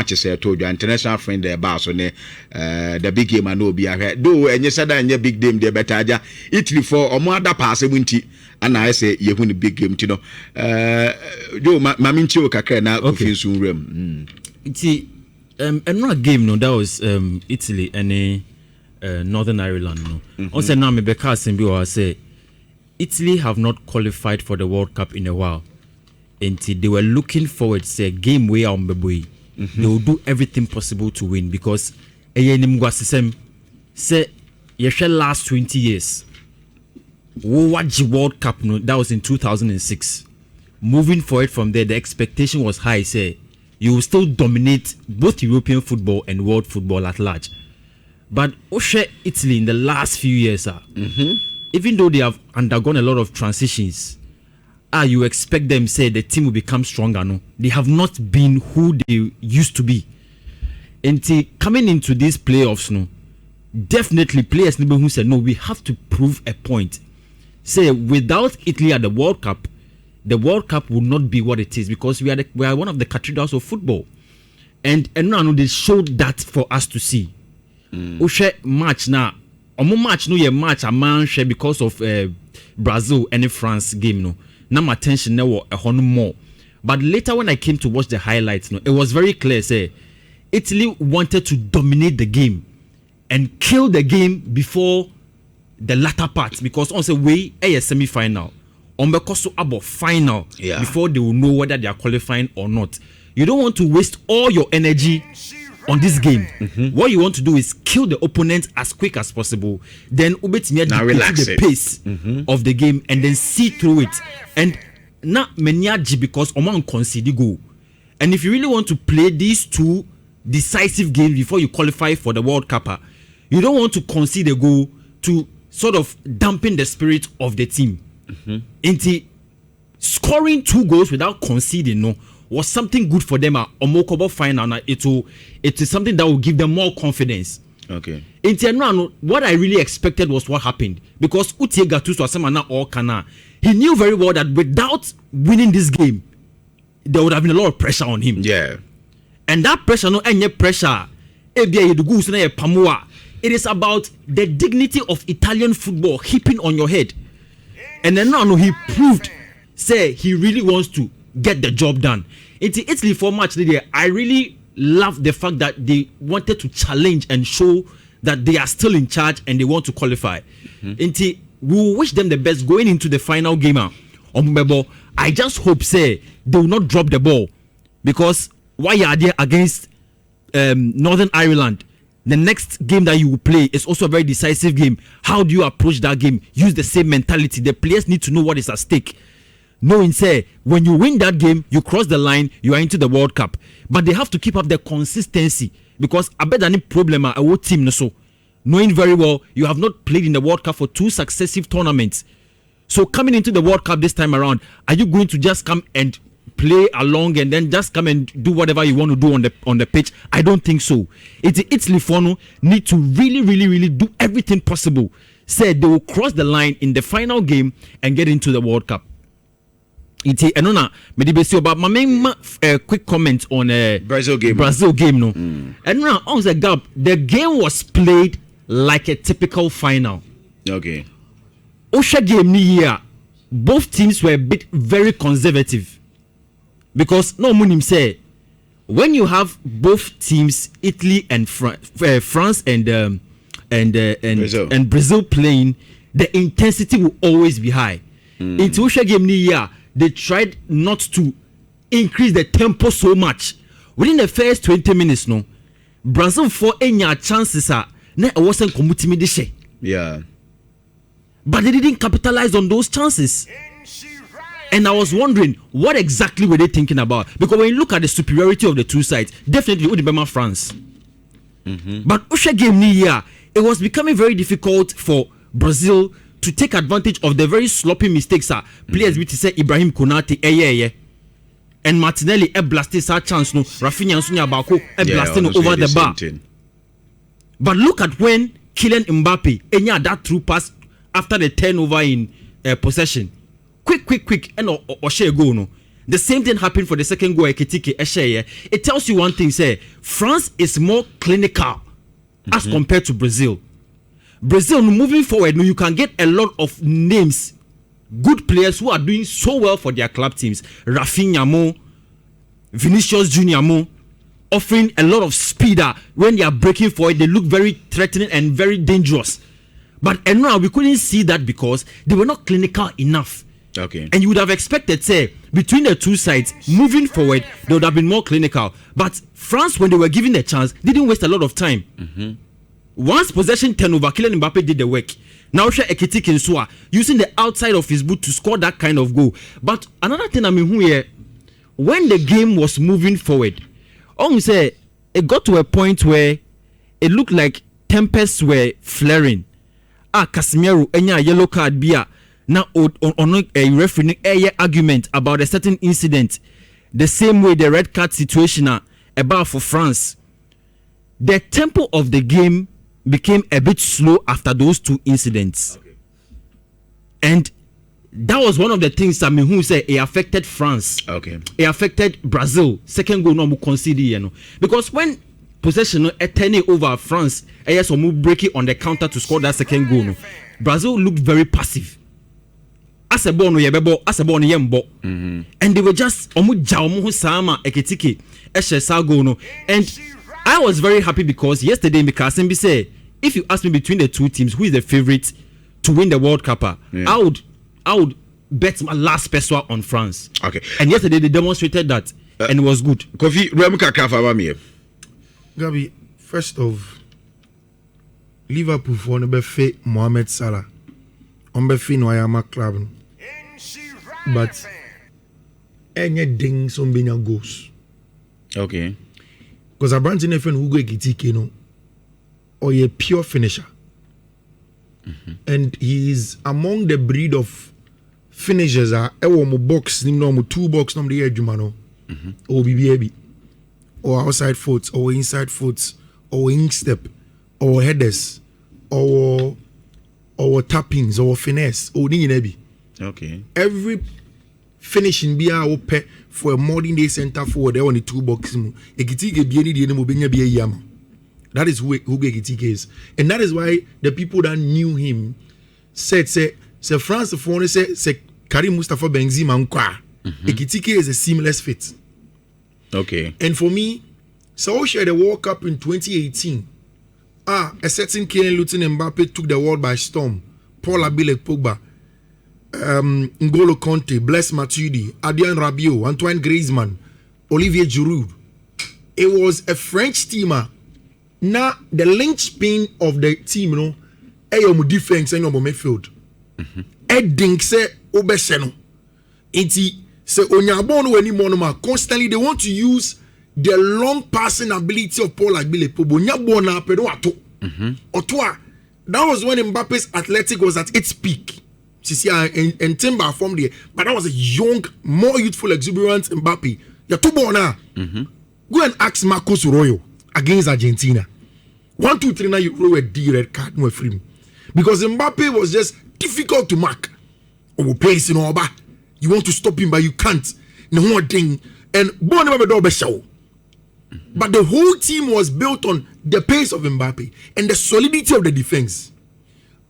matches told you international friend there bar so the big game and no be ahead do and you said that big game there better Italy for or more other possibility and I say you win the big game you know yo maminchi kakra na confuse room another game no that was Italy and Northern Ireland no also now me because I say Italy have not qualified for the World Cup in a while until they were looking forward to say game way on Mbeboy. They will do everything possible to win because say last 20 years watch World Cup no that was in 2006. Moving forward from there, the expectation was high. Say you will still dominate both European football and world football at large. But Italy in the last few years, even though they have undergone a lot of transitions, you expect them say the team will become stronger. No, they have not been who they used to be. Until coming into these playoffs, no, definitely players who said no, we have to prove a point. Say without Italy at the World Cup will not be what it is because we are one of the cathedrals of football, and now they showed that for us to see. Match now, match no match a man share because of Brazil and France game no. Now my attention now a more, but later when I came to watch the highlights, no, it was very clear. Say Italy wanted to dominate the game and kill the game before the latter part because on the way a semi-final. On the course about final before they will know whether they are qualifying or not. You don't want to waste all your energy on this game. What you want to do is kill the opponent as quick as possible. Then relax the pace of the game and then see through it. And not meniaji because Oman concede goal. And if you really want to play these two decisive games before you qualify for the World Cup, you don't want to concede a goal to sort of dampen the spirit of the team. Into scoring 2 goals without conceding no was something good for them Omokobo final. It is something that will give them more confidence. Okay. Into what I really expected was what happened because Utiega Tusu or Kana he knew very well that without winning this game there would have been a lot of pressure on him. Yeah. And that pressure no any pressure it is about the dignity of Italian football heaping on your head. And then now he proved, say he really wants to get the job done. It's Italy for match today. I really love the fact that they wanted to challenge and show that they are still in charge and they want to qualify. We will wish them the best going into the final game. I just hope say they will not drop the ball because why are they against Northern Ireland? The next game that you will play is also a very decisive game. How do you approach that game? Use the same mentality. The players need to know what is at stake. Knowing, say, when you win that game, you cross the line, you are into the World Cup. But they have to keep up the consistency because I bet any problem a whole team so. Knowing very well, you have not played in the World Cup for 2 successive tournaments. So coming into the World Cup this time around, are you going to just come and play along and then just come and do whatever you want to do on the pitch? I don't think so. Italy Fono need to really do everything possible. Said they will cross the line in the final game and get into the World Cup. But my main quick comment on Brazil game no. And now on the gap, the game was played like a typical final. Okay. Osha game here, both teams were a bit very conservative. Because no munim say when you have both teams, Italy and France and Brazil playing, the intensity will always be high. In Tusha game here, they tried not to increase the tempo so much. Within the first 20 minutes, no, Brazil for any chances wasn't committing. Yeah. But they didn't capitalize on those chances. And I was wondering, what exactly were they thinking about? Because when you look at the superiority of the two sides, definitely it would be France. But Usha game here, it was becoming very difficult for Brazil to take advantage of the very sloppy mistakes. Players which say Ibrahim Konate, and Martinelli blasted sa chance no, Rafinha and Sunya Bako blasting over the bar. But look at when Kylian Mbappe that through pass after the turnover in possession. Quick, and or share go no. The same thing happened for the second goal. It tells you one thing: say France is more clinical as compared to Brazil. Brazil moving forward, you can get a lot of names, good players who are doing so well for their club teams. Rafinha mo, Vinicius Junior mo, offering a lot of speed. When they are breaking forward, they look very threatening and very dangerous. But and now we couldn't see that because they were not clinical enough. Okay. And you would have expected, say, between the two sides, moving forward, they would have been more clinical. But France, when they were given a chance, didn't waste a lot of time. Once possession turnover, Kylian Mbappe did the work. Now Ekitike Nsua using the outside of his boot to score that kind of goal. But another thing here, when the game was moving forward, say it got to a point where it looked like tempests were flaring. Casemiro enya yellow card bia now on a referee argument about a certain incident. The same way the red card situation about for France. The tempo of the game became a bit slow after those two incidents. Okay. And that was one of the things that who said it affected France. Okay. It affected Brazil. Second goal no concede, because when possession turning over France, break it on the counter to score that second goal. Brazil looked very passive. As a ball no yebebo, as a ball no yembo. And they were just sama Ekitike no. And I was very happy because yesterday Mikasembi said, if you ask me between the two teams, who is the favorite to win the World Cup, I would bet my last peso on France. Okay. And yesterday they demonstrated that, and it was good. Kofi, Remuka Kafamami. Gabi, first of Liverpool for Nebefe Mohamed Salah. Ombefi no Ayama club. But any ding some benya goals. Okay. Because a brand in friend who go Ekitike no, or a pure finisher. And he is among the breed of finishers mo box, no 2 box, no the edge man, or BBAB, or outside foot, or inside foot, or instep, or headers, or tappings, or finesse, or ninyebi. Okay. Every finishing be a pay for a modern day center forward there on the 2 box. Ekitike be any day no benya be yama. That is who Ekitike is, and that is why the people that knew him said, say France for say Karim Mustafa Benzema nkwa. Ekitike is a seamless fit. Okay. And for me, so share the World Cup in 2018. A certain Kylian Mbappe took the world by storm. Paul Abile Pogba, N'Golo Conte, Blaise Matuidi, Adrien Rabiot, Antoine Griezmann, Olivier Giroud. It was a French teamer. Now the linchpin of the team, ayo defense and your midfield. Edding say obeseno. Inti say onyabon weni monoma. Constantly they want to use the long passing ability of Paul Agbile Pogba. Onyabon apedo ato. Otwa. That was when Mbappe's athletic was at its peak. And Timber formed there, but that was a young, more youthful, exuberant Mbappe. You're too born now. Go and ask Marcos Royo against Argentina. 1, 2, 3 now you roll a D red card, no free. Because Mbappe was just difficult to mark. Oh, pace in over. You want to stop him, but you can't. No one thing. And but the whole team was built on the pace of Mbappe and the solidity of the defense.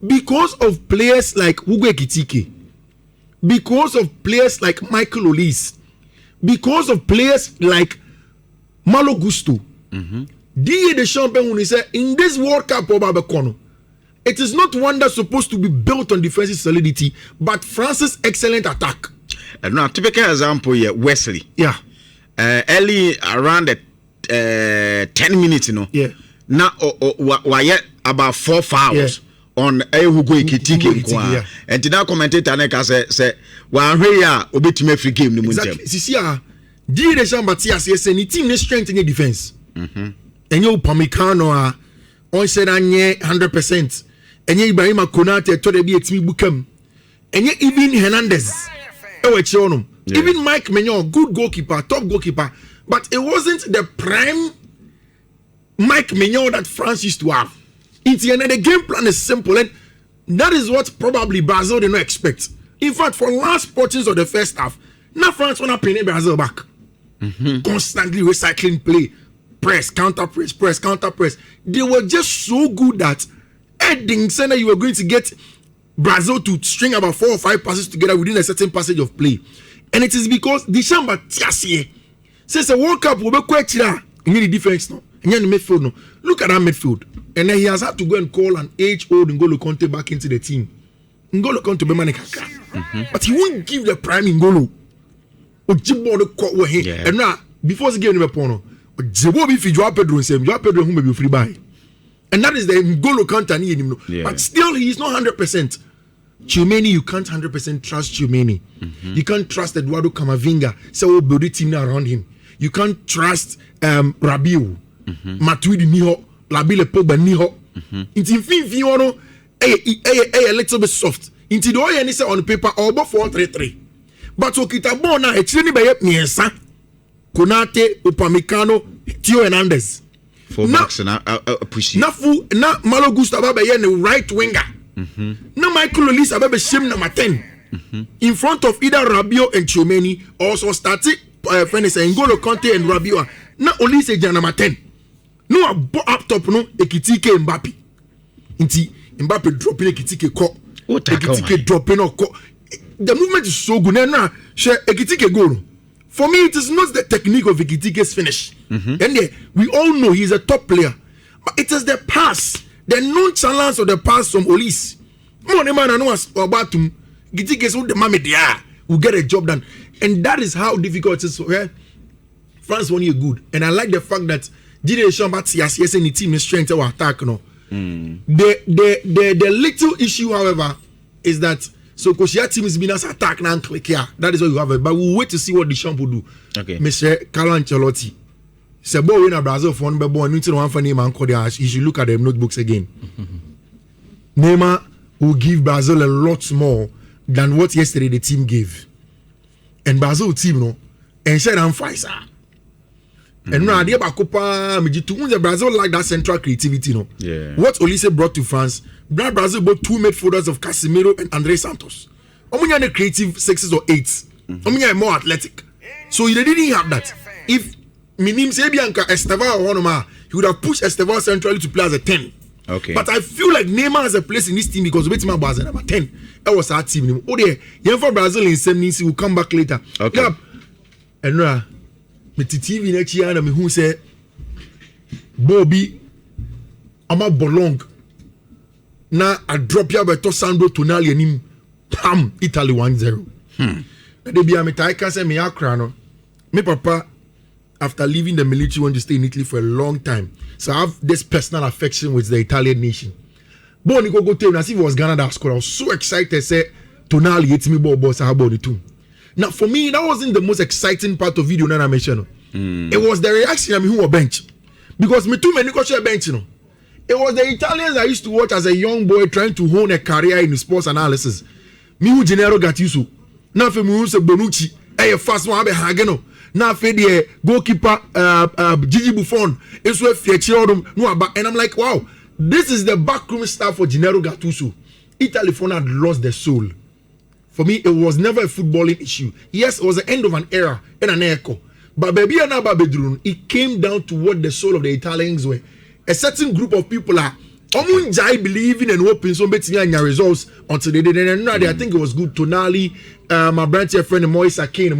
Because of players like Hugo Ekitike, because of players like Michael Olise, because of players like Malo Gusto, Didier Deschamps when he said in this World Cup, it is not one that's supposed to be built on defensive solidity, but France's excellent attack. And now, typical example here, Wesley. Yeah. Early around the 10 minutes, Yeah. Now, why about 4 fouls. Yeah. On Hugo Ekitike, and now commentator Neka say, "Well, here obetime free game ni muntem." Sisi Didier Deschamps say ni team ne strength in defense. Enye Upamecano on said anye 100%. Enye Ibrahima Konate to the be etimi bukam. Enye even Hernandez. Even Mike Maignan, good goalkeeper, top goalkeeper, but it wasn't the prime Mike Maignan that France used to have. The game plan is simple, and that is what probably Brazil did not expect. In fact, for last portions of the first half, Now France wanna pin Brazil back. Constantly recycling play, press, counter press. They were just so good that Edding said that you were going to get Brazil to string about 4 or 5 passes together within a certain passage of play. And it is because the Shamba Tiasie says a World Cup will be quite in the defense no, in the midfield no. Look at that midfield. And then he has had to go and call an age-old N'Golo Kante back into the team. N'Golo Kante be manekaka. But he won't give the prime N'Golo. Yeah. And now, before he gave him a pono, Jebo be Joao Pedro and Joao Pedro who may be free by. And that is the N'Golo Kante. Yeah. But still, he is not 100%. Tchouameni, you can't 100% trust Tchouameni. You can't trust Eduardo Camavinga. So we'll build a team around him. You can't trust Rabiot, Matuidi Niho, Labile Pogba Niho. Into Fifi, a little bit soft. Into the way say on paper, all but 4-3-3. But Okita Bona, a chini by Miensa, Konate, Upamecano, Theo Hernandez. For backs and appreciate. Nafu, na Malo Gustavo Bayen, right winger. No Michael Olise Abebe Shim number 10. In front of either Rabiot and Tchouameni, also started N'Golo Kante and Rabiot. Na Olise Jan number 10. No up top no Ekitike Mbappe. Inti Mbappe dropping Ekitike ko. Ekitike dropping or ko. The movement is so good. Now, Ekitike goal. For me, it is not the technique of Ekitike's finish. And we all know he's a top player. But it is the pass, the nonchalance of the pass from Olise. More man I know about him. Ekitike's with the mammy there will get a job done. And that is how difficult it is for her. France won you good. And I like the fact that Didier Deschamps yes any team is strength or attack. No. The little issue, however, is that so Koshia team is being as attack now and click here. That is what you have. But we'll wait to see what Deschamps will do. Okay. Mr. Carlo Ancelotti. Sebo win a Brazil for one bebo and one for Neymar and Kodia. You should look at the notebooks again. Neymar will give Brazil a lot more than what yesterday the team gave. And Brazil team no and share and fight. And now the Bacopa the Brazil like that central creativity no. Yeah. What Olise brought to France, Brazil brought 2 midfielders of Casemiro and Andre Santos. Omunya the creative 6s or 8s. Omunya more athletic. So they didn't have that. If Minim Sebianka Estevao or Honoma, he would have pushed Estevao centrally to play as a 10. Okay. But I feel like Neymar has a place in this team because Betima was number 10. That was our team. Oh there, young for Brazil in 70 will come back later. Okay. Yeah. And now me TV next year and me who say Bobby ama bolong na a drop ya beto Sandro Tonali and him pam Italy 1-0. They be a metai can say me akra no. Me papa after leaving the military want to stay in Italy for a long time. So I have this personal affection with the Italian nation. But when go tell as if it was Ghana that scored, I was so excited. Say Tonali hits me ball boss how about it too. Now for me that wasn't the most exciting part of video that I mentioned. It was the reaction of me who were bench. Because me too many coach bench, you know. It was the Italians I used to watch as a young boy trying to hone a career in sports analysis. Me who Gennaro Gattuso. Now for me who say Bonucci, fast one have Hageno. Now for the goalkeeper Gigi Buffon, it's where and I'm like, wow, this is the backroom staff for Gennaro Gattuso. Italy had lost their soul. For me, it was never a footballing issue. Yes, it was the end of an era and an echo. But baby and Bedroom, it came down to what the soul of the Italians were. A certain group of people are believing and hoping so better than your results until they did. And I think it was good. Tonali, my branch friend Moisa Kane,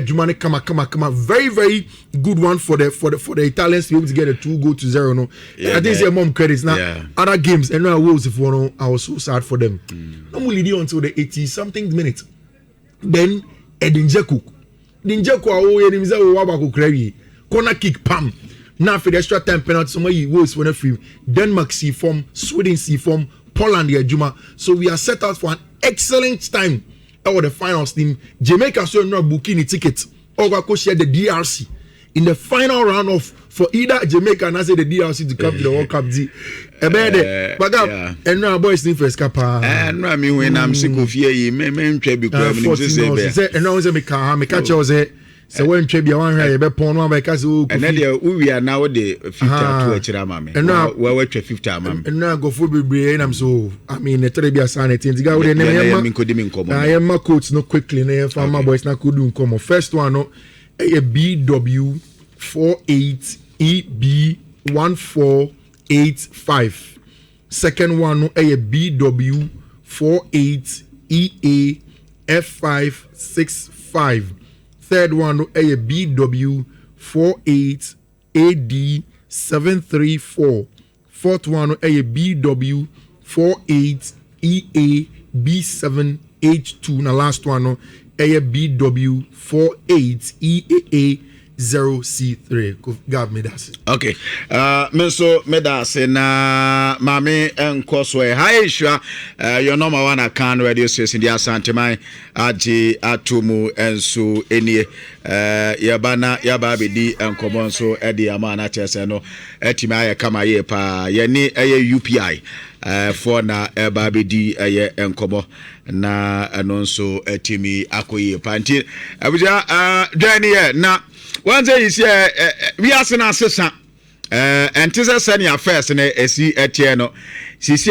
Jumane Kama. Very, very good one for the Italians to be able to get a 2-0. No, yeah, I think it's mom credits now. Yeah. Other games, and now I was so sad for them. I'm only until the 80-something minutes. Then Edin Dzeko corner kick, pam. Now for the extra time penalty, somebody was when free. Denmark C form, Sweden C form, Poland the Juma. So we are set out for an excellent time over the finals team. Jamaica so not booking a ticket. Over coach share the DRC in the final round of for either Jamaica and I say the DRC to come to the World Cup. And now boys need for escapa. And I mean when I'm sick of here, me try because and now say me catch us So when Trebia one here, be pon one by cause and then we are now the 50 to a chira mame. And now we're 50 mame. And now go for be and I'm so I mean the Trebia sign it. The guy with the name I am my coach no quickly na for my boys na could do come. First one no a BW 48EB1485. Second one no a BW 48EA F565. Third one no a BW 48AD734. Fourth one no a BW 48EAB7H2. Na last one no a BW 48EAA0C3. God me that. Okay. Menso medase na mame enkoswe. Hi Shua. Your number one account radio station dia Santemai aji atumu enso enie. Yabana yababedi enkomo so edi amana chese no etimi aye kama ye pa ye ni eye UPI for na babedi eye enkomo na anonso etimi akoye panti abuja dwani na one day is we are sena sesa ntisa senior first na esi etie no sisi